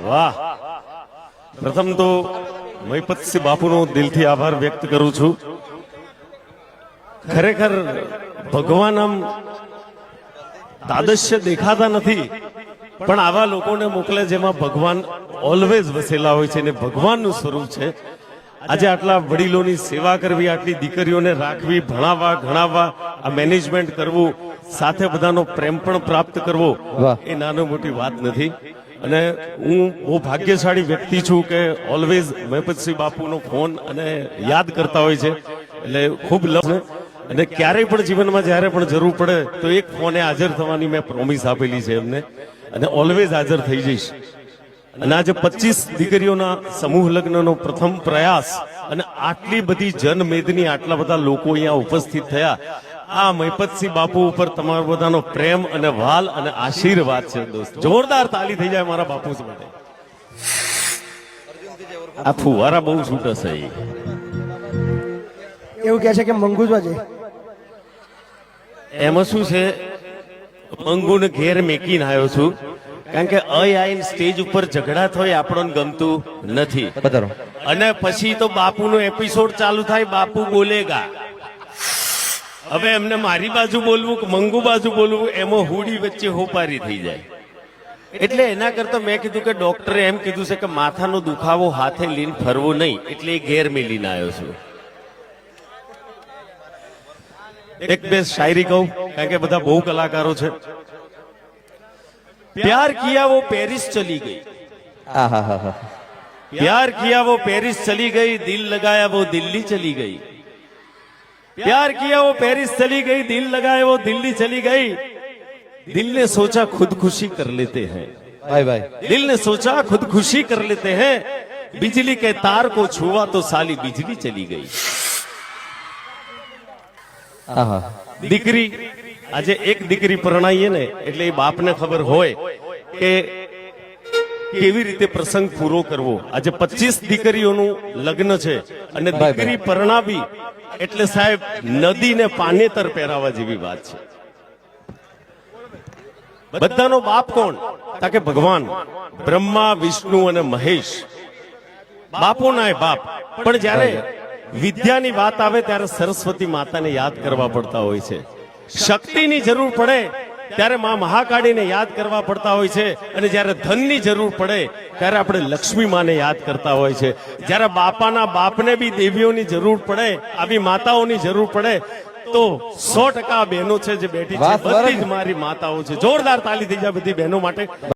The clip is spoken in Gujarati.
વાહ, પ્રથમ તો મહિપતસિંહ બાપુનો દિલથી આભાર વ્યક્ત કરું છું. ખરેખર ભગવાન આમ તાદશ્ય દેખાતા નથી, પણ આવા લોકોને મોકલે જેમાં ભગવાન ઓલવેઝ વસેલા હોય છે ને ભગવાનનું સ્વરૂપ છે. આજે આટલા વડીલોની સેવા કરવી, આટલી દીકરીઓને રાખવી, ભણાવવા ગણાવવા, આ મેનેજમેન્ટ કરવું, સાથે બધાનો પ્રેમ પણ પ્રાપ્ત કરવો, એ નાનો મોટી વાત નથી. અને હું બહુ ભાગ્યશાળી વ્યક્તિ છું કે ઓલવેઝ મહિપતસિંહ બાપુનો ફોન અને યાદ કરતા હોય છે, એટલે ખૂબ લવ. અને ક્યારેય પણ જીવનમાં જ્યારે પણ જરૂર પડે તો એક ફોને હાજર થવાની મેં પ્રોમિસ આપેલી છે એમને, અને ઓલવેઝ હાજર થઈ જઈશ. અને આજે 25 દીકરીઓના સમૂહ લગ્નનો પ્રથમ પ્રયાસ અને આટલી બધી જનમેદની, આટલા બધા લોકો અહીંયા ઉપસ્થિત થયા, આ મહિપતસિંહ બાપુ ઉપર તમારો બધાનો પ્રેમ અને વાલ અને આશીર્વાદ છે દોસ્ત. જોરદાર તાલી થઈ જાય મારા બાપુ માટે. આ ફુવારા બહુ છૂટે છે. એવું કહે છે કે મંગુજવા છે. એમાં શું છે, મંગુને ઘેર મેકીને આવ્યો છું, કારણ કે આઈને સ્ટેજ ઉપર ઝઘડા થાય આપણને ગમતું નથી. અને પછી તો બાપુનો એપિસોડ ચાલુ થાય, બાપુ બોલેગા. હવે એમને મારી બાજુ બોલવું કે મંગુ બાજુ બોલવું, એમાં હુડી વચ્ચે હોપારી થઈ જાય. એટલે એના કરતા મેં કીધું કે ડોક્ટરે એમ કીધું છે કે માથાનો દુખાવો હાથે લઈને ફરવો નહીં, એટલે એ ઘેર મેલીને આવ્યો છું. એક બે શાયરી કહું, કારણ કે બધા બહુ કલાકારો છે. प्यार किया वो पेरिस चली गई, प्यार किया वो पेरिस चली गई, दिल लगाया वो दिल्ली चली गई. प्यार किया वो पेरिस चली गई, दिल लगाया वो दिल्ली चली गई. दिल ने सोचा खुदकुशी कर लेते हैं, भाई भाई, दिल ने सोचा खुदकुशी कर लेते हैं, बिजली के तार को छुआ तो साली बिजली चली गई. દીકરી, આજે એક દીકરી પરણાઈએ ને એટલે એ બાપને ખબર હોય કે કેવી રીતે પ્રસંગ પૂરો કરવો. આજે 25 દીકરીઓનું લગ્ન છે અને દીકરી પરણાવી એટલે સાહેબ નદીને પાનેતર પહેરાવા જેવી વાત છે. બધાનો બાપ કોણ? તાકે ભગવાન બ્રહ્મા, વિષ્ણુ અને મહેશ. બાપોના બાપ. પણ જ્યારે વિદ્યાની વાત આવે ત્યારે સરસ્વતી માતાને યાદ કરવા પડતા હોય છે. શક્તિની જરૂર પડે ત્યારે માં મહાકાળીને યાદ કરવા પડતા હોય છે. અને જ્યારે ધનની જરૂર પડે ત્યારે આપણે લક્ષ્મી માને યાદ કરતા હોય છે. જ્યારે બાપાના બાપને બી દેવીઓની જરૂર પડે, આવી માતાઓની જરૂર પડે, તો 100% બહેનો છે જે બેઠી છે, બધી જ મારી માતાઓ છે. જોરદાર તાલી થઈ જાય બધી બહેનો માટે.